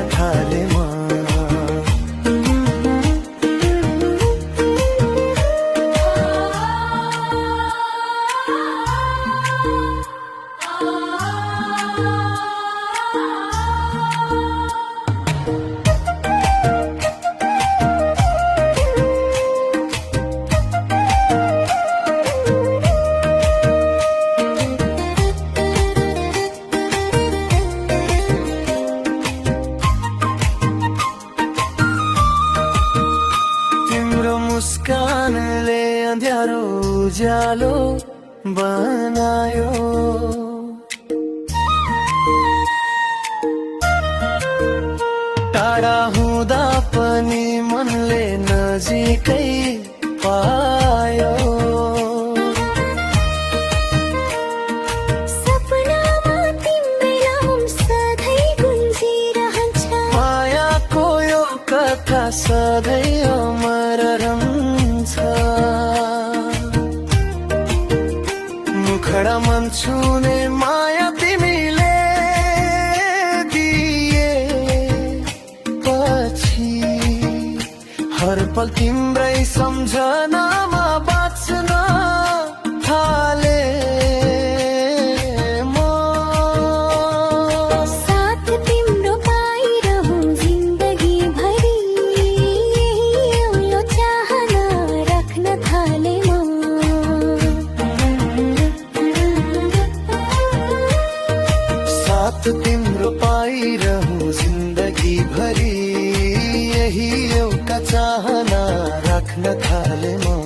थाले म। मुस्कानले अँध्यारो उज्यालो बनायो, टाढा हुँदा पनि मनले नजिकै पायो। सपनामा तिम्रै नाम सधैँ गुन्जिरहन्छ, मायाको यो कथा सधैँ अमर रहन्छ। मुखडा मन छुने माया तिमीले दिए पछि, हर पल तिम्रै सम्झनामा बाँच्न थाले म। साथ तिम्रो पाइरहँ जिन्दगी भरि, यो चाहना राख्न थाले म। साथ तिम्रो पाइरहँ जिन्दगी भरि, यही एउटा चाहना राख्न थाले म।